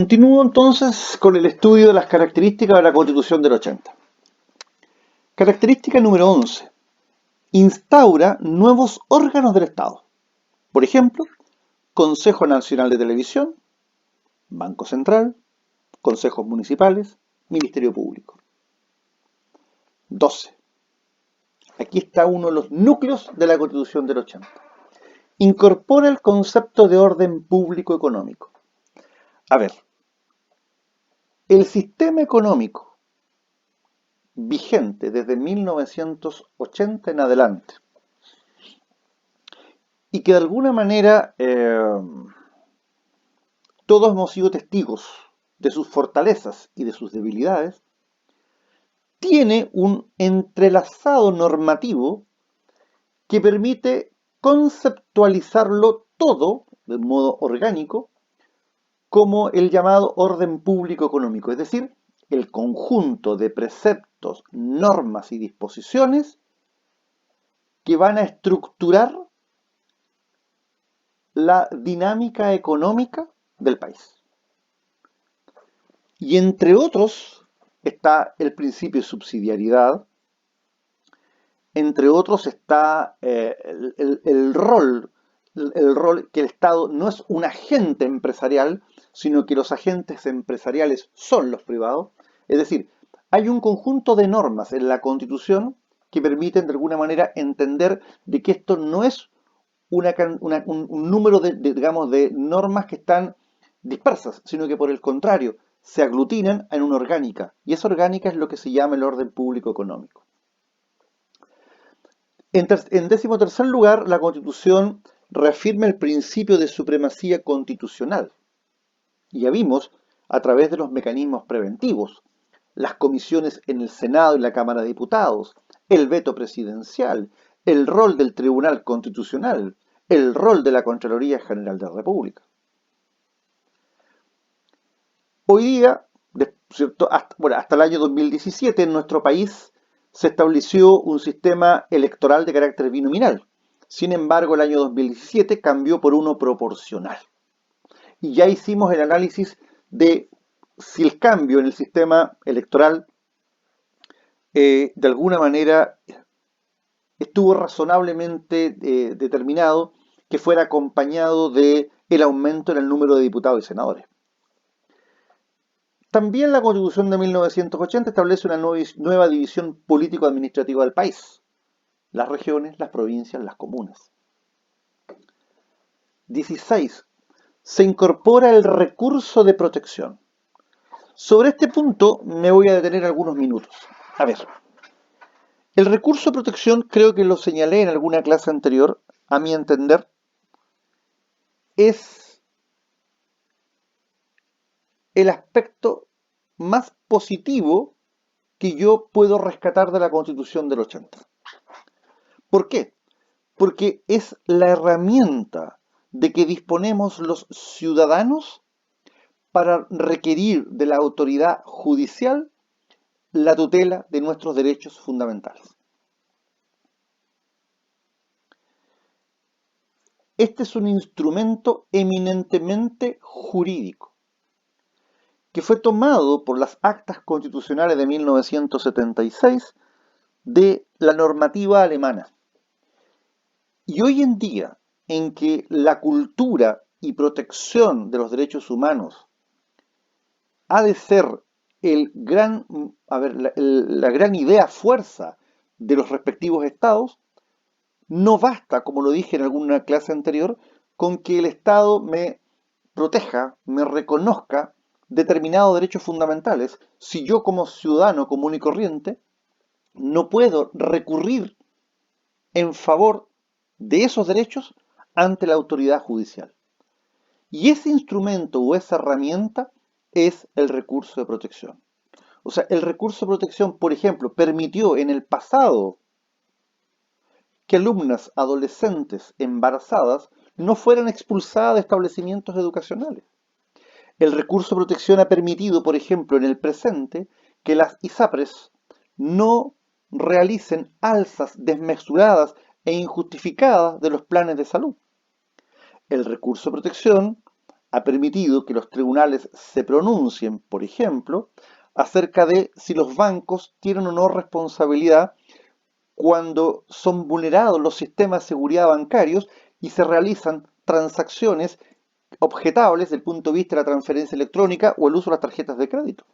Continúo entonces con el estudio de las características de la Constitución del 80. Característica número 11. Instaura nuevos órganos del Estado. Por ejemplo, Consejo Nacional de Televisión, Banco Central, consejos municipales, Ministerio Público. 12. Aquí está uno de los núcleos de la Constitución del 80. Incorpora el concepto de orden público económico. A ver, el sistema económico vigente desde 1980 en adelante y que de alguna manera todos hemos sido testigos de sus fortalezas y de sus debilidades, tiene un entrelazado normativo que permite conceptualizarlo todo de modo orgánico como el llamado orden público económico, es decir, el conjunto de preceptos, normas y disposiciones que van a estructurar la dinámica económica del país. Y entre otros está el principio de subsidiariedad, entre otros está el rol que el Estado no es un agente empresarial, sino que los agentes empresariales son los privados. Es decir, hay un conjunto de normas en la Constitución que permiten de alguna manera entender de que esto no es un número digamos, de normas que están dispersas, sino que por el contrario, se aglutinan en una orgánica. Y esa orgánica es lo que se llama el orden público económico. En décimo tercer lugar, la Constitución reafirma el principio de supremacía constitucional. Y ya vimos, a través de los mecanismos preventivos, las comisiones en el Senado y la Cámara de Diputados, el veto presidencial, el rol del Tribunal Constitucional, el rol de la Contraloría General de la República. Hoy día, ¿cierto? Hasta el año 2017 en nuestro país se estableció un sistema electoral de carácter binominal. Sin embargo, el año 2017 cambió por uno proporcional. Y ya hicimos el análisis de si el cambio en el sistema electoral de alguna manera estuvo razonablemente determinado que fuera acompañado del aumento en el número de diputados y senadores. También la Constitución de 1980 establece una nueva división político-administrativa del país: las regiones, las provincias, las comunas. 16. Se incorpora el recurso de protección. Sobre este punto me voy a detener algunos minutos. A ver, el recurso de protección, creo que lo señalé en alguna clase anterior, a mi entender, es el aspecto más positivo que yo puedo rescatar de la Constitución del 80. ¿Por qué? Porque es la herramienta de que disponemos los ciudadanos para requerir de la autoridad judicial la tutela de nuestros derechos fundamentales. Este es un instrumento eminentemente jurídico, que fue tomado por las actas constitucionales de 1976 de la normativa alemana. Y hoy en día, en que la cultura y protección de los derechos humanos ha de ser la gran idea fuerza de los respectivos estados, no basta, como lo dije en alguna clase anterior, con que el Estado me proteja, me reconozca determinados derechos fundamentales, si yo como ciudadano común y corriente no puedo recurrir en favor de esos derechos ante la autoridad judicial. Y ese instrumento o esa herramienta es el recurso de protección. O sea, el recurso de protección, por ejemplo, permitió en el pasado que alumnas adolescentes embarazadas no fueran expulsadas de establecimientos educacionales. El recurso de protección ha permitido, por ejemplo, en el presente, que las ISAPRES no realicen alzas desmesuradas e injustificadas de los planes de salud. El recurso de protección ha permitido que los tribunales se pronuncien, por ejemplo, acerca de si los bancos tienen o no responsabilidad cuando son vulnerados los sistemas de seguridad bancarios y se realizan transacciones objetables desde el punto de vista de la transferencia electrónica o el uso de las tarjetas de crédito.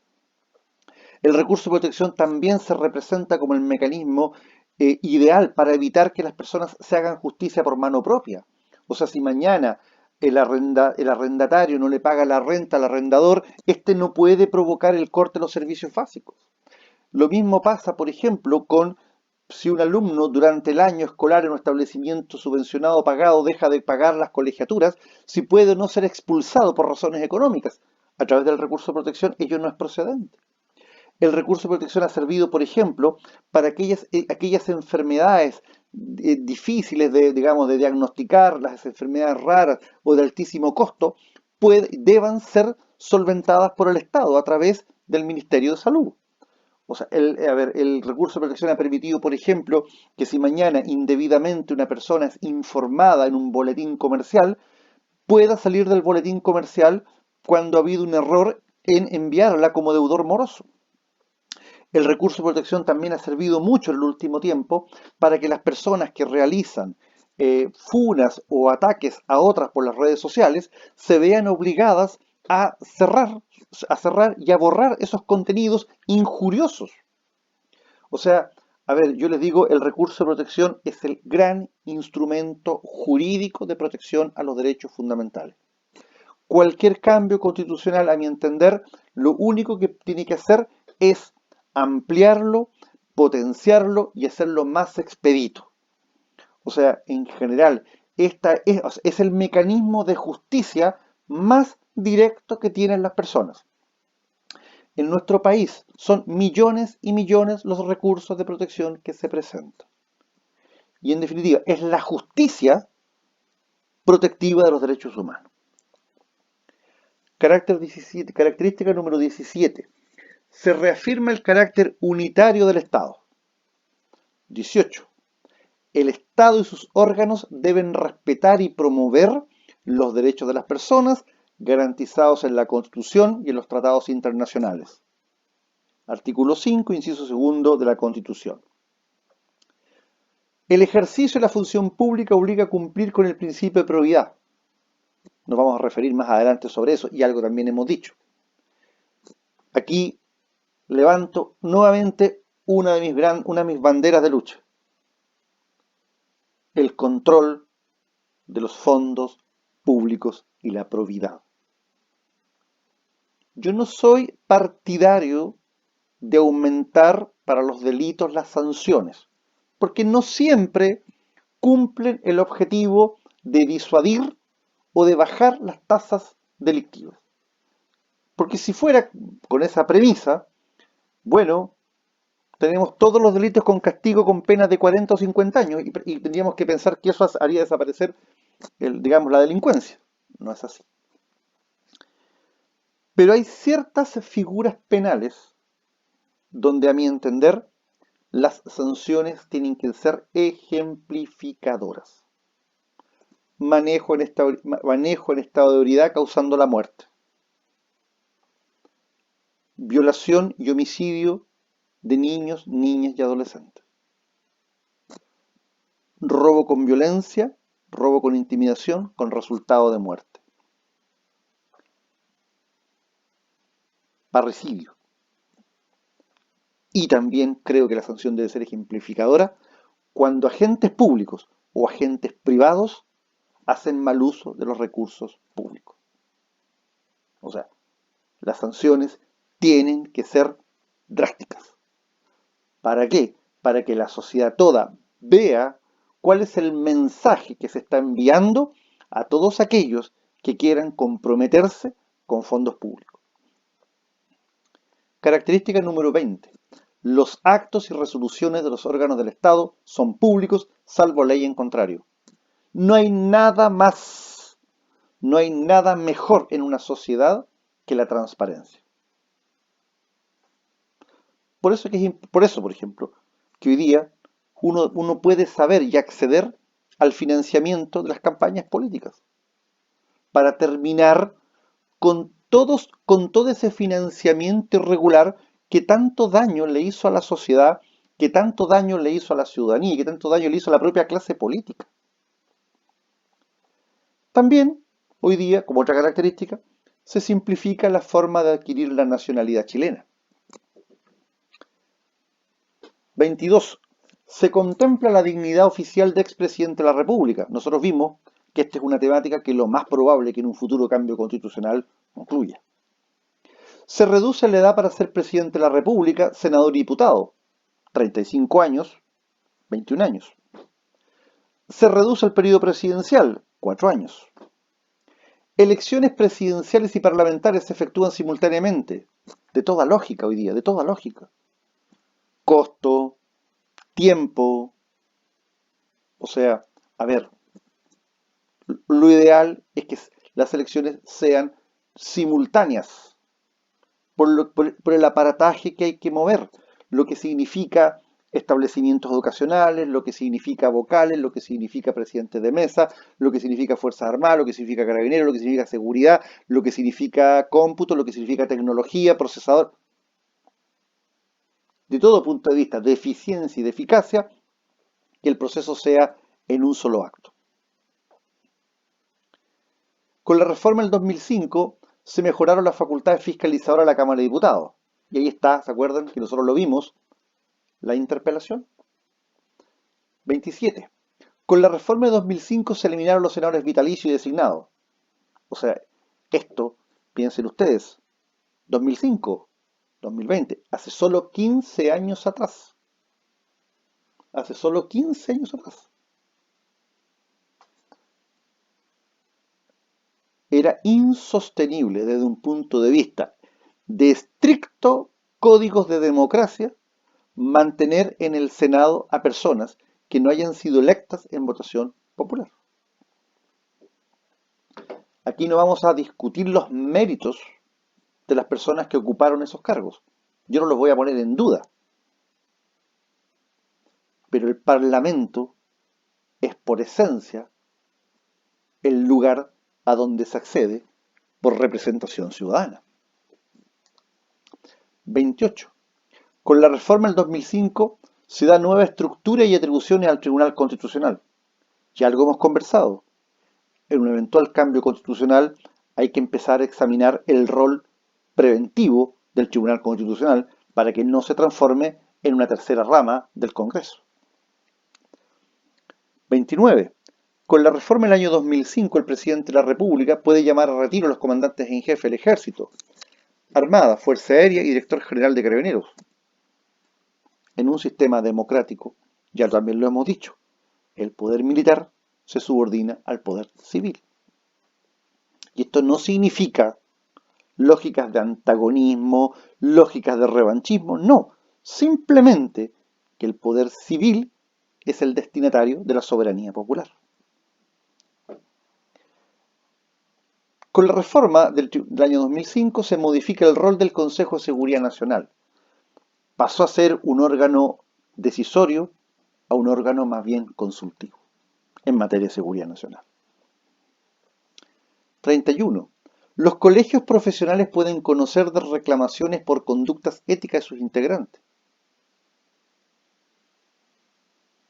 El recurso de protección también se representa como el mecanismo ideal para evitar que las personas se hagan justicia por mano propia. O sea, si mañana el arrendatario no le paga la renta al arrendador, este no puede provocar el corte de los servicios básicos. Lo mismo pasa, por ejemplo, con si un alumno durante el año escolar en un establecimiento subvencionado o pagado deja de pagar las colegiaturas, si puede o no ser expulsado por razones económicas. A través del recurso de protección, ello no es procedente. El recurso de protección ha servido, por ejemplo, para aquellas enfermedades difíciles digamos, de diagnosticar, las enfermedades raras o de altísimo costo, deban ser solventadas por el Estado a través del Ministerio de Salud. O sea, el recurso de protección ha permitido, por ejemplo, que si mañana indebidamente una persona es informada en un boletín comercial, pueda salir del boletín comercial cuando ha habido un error en enviarla como deudor moroso. El recurso de protección también ha servido mucho en el último tiempo para que las personas que realizan funas o ataques a otras por las redes sociales se vean obligadas a cerrar y a borrar esos contenidos injuriosos. O sea, a ver, yo les digo, el recurso de protección es el gran instrumento jurídico de protección a los derechos fundamentales. Cualquier cambio constitucional, a mi entender, lo único que tiene que hacer es ampliarlo, potenciarlo y hacerlo más expedito. O sea, en general, esta es el mecanismo de justicia más directo que tienen las personas. En nuestro país son millones y millones los recursos de protección que se presentan. Y en definitiva, es la justicia protectiva de los derechos humanos. Característica número 17. Se reafirma el carácter unitario del Estado. 18. El Estado y sus órganos deben respetar y promover los derechos de las personas garantizados en la Constitución y en los tratados internacionales. Artículo 5, inciso segundo de la Constitución. El ejercicio de la función pública obliga a cumplir con el principio de probidad. Nos vamos a referir más adelante sobre eso y algo también hemos dicho. Aquí levanto nuevamente una de mis banderas de lucha. El control de los fondos públicos y la probidad. Yo no soy partidario de aumentar para los delitos las sanciones, porque no siempre cumplen el objetivo de disuadir o de bajar las tasas delictivas. Porque si fuera con esa premisa, bueno, tenemos todos los delitos con castigo con penas de 40 o 50 años y tendríamos que pensar que eso haría desaparecer, digamos, la delincuencia. No es así. Pero hay ciertas figuras penales donde, a mi entender, las sanciones tienen que ser ejemplificadoras. Manejo en estado de ebriedad causando la muerte. Violación y homicidio de niños, niñas y adolescentes. Robo con violencia, robo con intimidación, con resultado de muerte. Parricidio. Y también creo que la sanción debe ser ejemplificadora cuando agentes públicos o agentes privados hacen mal uso de los recursos públicos. O sea, las sanciones tienen que ser drásticas. ¿Para qué? Para que la sociedad toda vea cuál es el mensaje que se está enviando a todos aquellos que quieran comprometerse con fondos públicos. Característica número 20. Los actos y resoluciones de los órganos del Estado son públicos, salvo ley en contrario. No hay nada más, no hay nada mejor en una sociedad que la transparencia. Por eso, por ejemplo, que hoy día uno puede saber y acceder al financiamiento de las campañas políticas para terminar con todo ese financiamiento irregular que tanto daño le hizo a la sociedad, que tanto daño le hizo a la ciudadanía y que tanto daño le hizo a la propia clase política. También, hoy día, como otra característica, se simplifica la forma de adquirir la nacionalidad chilena. 22. Se contempla la dignidad oficial de expresidente de la República. Nosotros vimos que esta es una temática que lo más probable que en un futuro cambio constitucional concluya. Se reduce la edad para ser presidente de la República, senador y diputado. 35 años, 21 años. Se reduce el periodo presidencial, 4 años. Elecciones presidenciales y parlamentarias se efectúan simultáneamente. De toda lógica hoy día, de toda lógica. Costo, tiempo. O sea, a ver, lo ideal es que las elecciones sean simultáneas por el aparataje que hay que mover, lo que significa establecimientos educacionales, lo que significa vocales, lo que significa presidentes de mesa, lo que significa Fuerzas Armadas, lo que significa carabineros, lo que significa seguridad, lo que significa cómputo, lo que significa tecnología, procesador. De todo punto de vista de eficiencia y de eficacia, que el proceso sea en un solo acto. Con la reforma del 2005 se mejoraron las facultades fiscalizadoras de la Cámara de Diputados. Y ahí está, ¿se acuerdan que nosotros lo vimos? La interpelación. 27. Con la reforma de 2005 se eliminaron los senadores vitalicios y designados. O sea, esto, piensen ustedes, 2005, 2020, hace solo 15 años atrás. Hace solo 15 años atrás. Era insostenible desde un punto de vista de estricto códigos de democracia mantener en el Senado a personas que no hayan sido electas en votación popular. Aquí no vamos a discutir los méritos de las personas que ocuparon esos cargos. Yo no los voy a poner en duda. Pero el Parlamento es por esencia el lugar a donde se accede por representación ciudadana. 28. Con la reforma del 2005 se da nueva estructura y atribuciones al Tribunal Constitucional. Ya algo hemos conversado. En un eventual cambio constitucional hay que empezar a examinar el rol preventivo del Tribunal Constitucional para que no se transforme en una tercera rama del Congreso. 29. Con la reforma del año 2005, el presidente de la República puede llamar a retiro a los comandantes en jefe del Ejército, Armada, Fuerza Aérea y Director General de Carabineros. En un sistema democrático, ya también lo hemos dicho, el poder militar se subordina al poder civil. Y esto no significa lógicas de antagonismo, lógicas de revanchismo, no. Simplemente que el poder civil es el destinatario de la soberanía popular. Con la reforma del año 2005 se modifica el rol del Consejo de Seguridad Nacional. Pasó a ser un órgano decisorio a un órgano más bien consultivo en materia de seguridad nacional. 31. Los colegios profesionales pueden conocer de reclamaciones por conductas éticas de sus integrantes.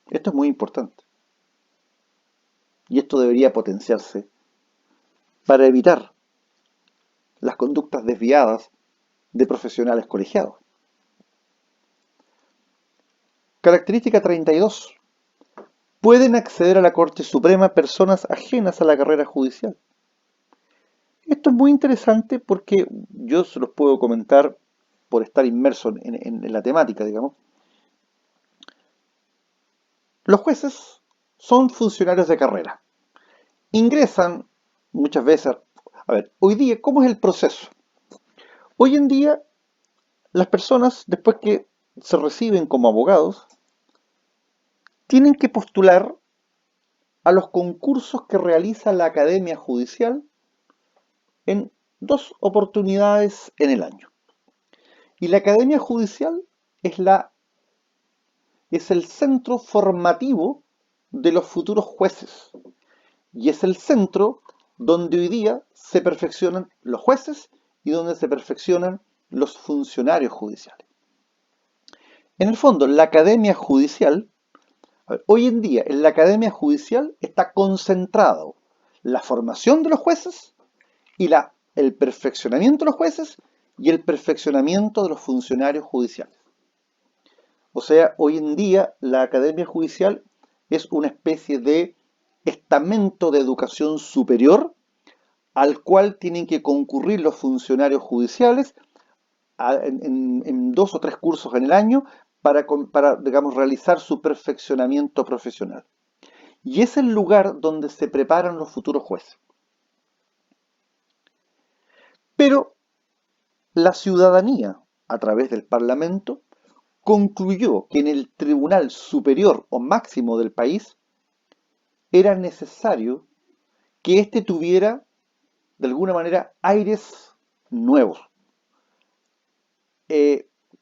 Esto es muy importante. Y esto debería potenciarse para evitar las conductas desviadas de profesionales colegiados. Característica 32. Pueden acceder a la Corte Suprema personas ajenas a la carrera judicial. Esto es muy interesante porque yo se los puedo comentar por estar inmerso en la temática, digamos. Los jueces son funcionarios de carrera. Ingresan muchas veces. A ver, hoy día, ¿cómo es el proceso? Hoy en día, las personas, después que se reciben como abogados, tienen que postular a los concursos que realiza la Academia Judicial en 2 oportunidades en el año. Y la Academia Judicial es el centro formativo de los futuros jueces y es el centro donde hoy día se perfeccionan los jueces y donde se perfeccionan los funcionarios judiciales. En el fondo, la academia judicial, hoy en día en la academia judicial está concentrado la formación de los jueces y el perfeccionamiento de los jueces y el perfeccionamiento de los funcionarios judiciales. O sea, hoy en día la academia judicial es una especie de estamento de educación superior al cual tienen que concurrir los funcionarios judiciales en 2 o 3 cursos en el año para, digamos, realizar su perfeccionamiento profesional. Y es el lugar donde se preparan los futuros jueces. Pero la ciudadanía, a través del Parlamento, concluyó que en el tribunal superior o máximo del país era necesario que éste tuviera, de alguna manera, aires nuevos,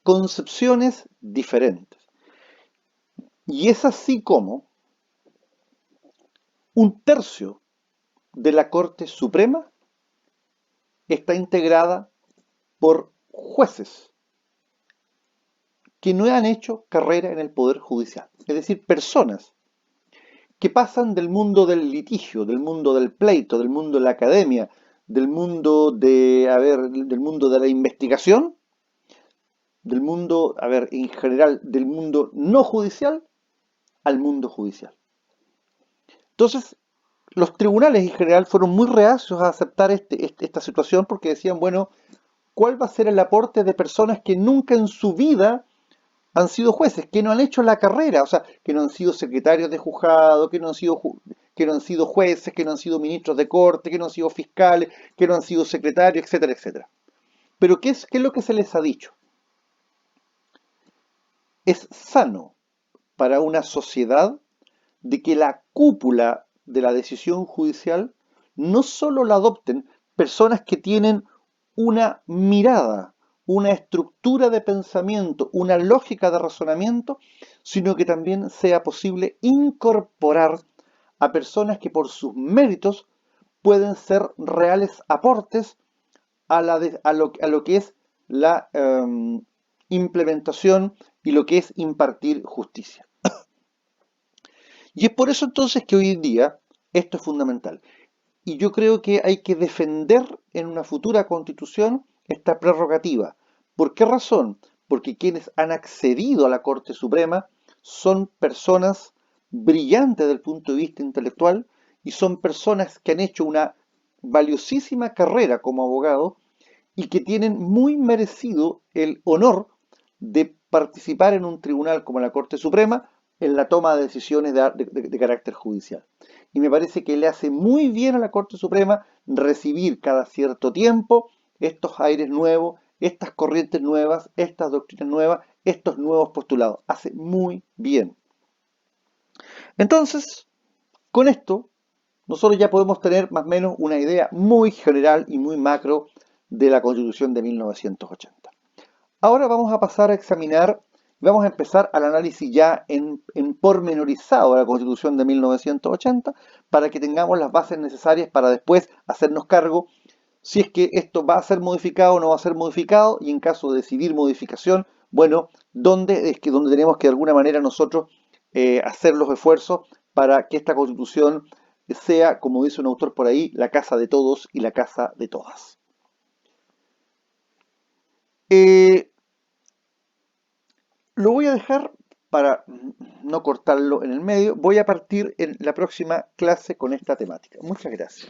concepciones diferentes. Y es así como un tercio de la Corte Suprema está integrada por jueces que no han hecho carrera en el Poder Judicial. Es decir, personas que pasan del mundo del litigio, del mundo del pleito, del mundo de la academia, del mundo del mundo de la investigación, del mundo, en general, del mundo no judicial al mundo judicial. Entonces, los tribunales en general fueron muy reacios a aceptar esta situación porque decían, bueno, ¿cuál va a ser el aporte de personas que nunca en su vida han sido jueces, que no han hecho la carrera, o sea, que no han sido secretarios de juzgado, que no han sido jueces, que no han sido ministros de corte, que no han sido fiscales, que no han sido secretarios, etcétera, etcétera? Pero ¿qué es lo que se les ha dicho? Es sano para una sociedad de que la cúpula de la decisión judicial no solo la adopten personas que tienen una mirada, una estructura de pensamiento, una lógica de razonamiento, sino que también sea posible incorporar a personas que por sus méritos pueden ser reales aportes a lo que es la implementación y lo que es impartir justicia. Y es por eso entonces que hoy en día esto es fundamental. Y yo creo que hay que defender en una futura constitución esta prerrogativa. ¿Por qué razón? Porque quienes han accedido a la Corte Suprema son personas brillantes desde el punto de vista intelectual y son personas que han hecho una valiosísima carrera como abogado y que tienen muy merecido el honor de participar en un tribunal como la Corte Suprema en la toma de decisiones de carácter judicial. Y me parece que le hace muy bien a la Corte Suprema recibir cada cierto tiempo estos aires nuevos, estas corrientes nuevas, estas doctrinas nuevas, estos nuevos postulados. Hace muy bien. Entonces, con esto, nosotros ya podemos tener más o menos una idea muy general y muy macro de la Constitución de 1980. Ahora vamos a pasar a examinar, vamos a empezar al análisis ya en pormenorizado de la Constitución de 1980 para que tengamos las bases necesarias para después hacernos cargo si es que esto va a ser modificado o no va a ser modificado y en caso de decidir modificación, bueno, donde tenemos que de alguna manera nosotros hacer los esfuerzos para que esta Constitución sea, como dice un autor por ahí, la casa de todos y la casa de todas. Lo voy a dejar para no cortarlo en el medio. Voy a partir en la próxima clase con esta temática. Muchas gracias.